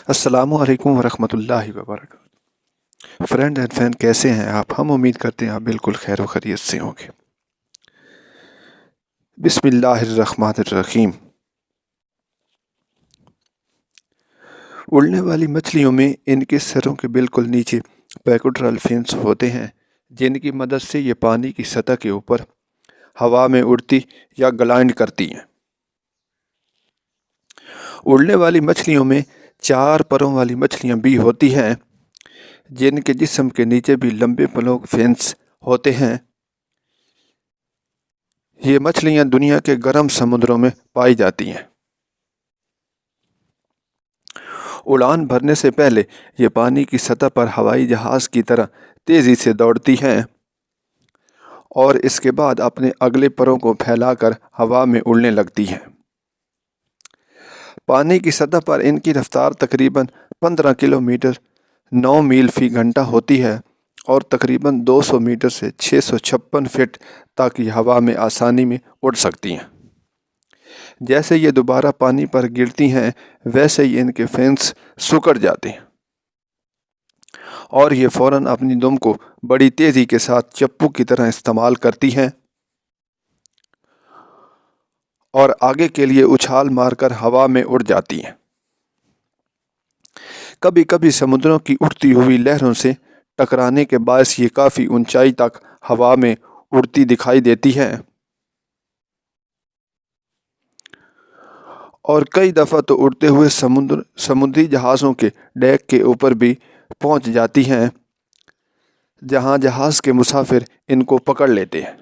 السلام علیکم ورحمۃ اللہ وبرکاتہ۔ فرینڈ اینڈ فین کیسے ہیں آپ؟ ہم امید کرتے ہیں آپ بالکل خیر و خیریت سے ہوں گے۔ بسم اللہ الرحمن الرحیم۔ اڑنے والی مچھلیوں میں ان کے سروں کے بالکل نیچے پیکوٹرل فنس ہوتے ہیں، جن کی مدد سے یہ پانی کی سطح کے اوپر ہوا میں اڑتی یا گلائڈ کرتی ہیں۔ اڑنے والی مچھلیوں میں 4 پروں والی مچھلیاں بھی ہوتی ہیں، جن کے جسم کے نیچے بھی لمبے پلوں فنس ہوتے ہیں۔ یہ مچھلیاں دنیا کے گرم سمندروں میں پائی جاتی ہیں۔ اڑان بھرنے سے پہلے یہ پانی کی سطح پر ہوائی جہاز کی طرح تیزی سے دوڑتی ہیں اور اس کے بعد اپنے اگلے پروں کو پھیلا کر ہوا میں اڑنے لگتی ہیں۔ پانی کی سطح پر ان کی رفتار تقریباً 15 کلومیٹر 9 میل فی گھنٹہ ہوتی ہے اور تقریباً 200 میٹر سے 656 فٹ تک یہ ہوا میں آسانی میں اڑ سکتی ہیں۔ جیسے یہ دوبارہ پانی پر گرتی ہیں، ویسے ہی ان کے فنس سکڑ جاتے ہیں اور یہ فوراً اپنی دم کو بڑی تیزی کے ساتھ چپو کی طرح استعمال کرتی ہیں اور آگے کے لیے اچھال مار کر ہوا میں اڑ جاتی ہیں۔ کبھی کبھی سمندروں کی اٹھتی ہوئی لہروں سے ٹکرانے کے باعث یہ کافی اونچائی تک ہوا میں اڑتی دکھائی دیتی ہیں اور کئی دفعہ تو اڑتے ہوئے سمندری جہازوں کے ڈیک کے اوپر بھی پہنچ جاتی ہیں، جہاں جہاز کے مسافر ان کو پکڑ لیتے ہیں۔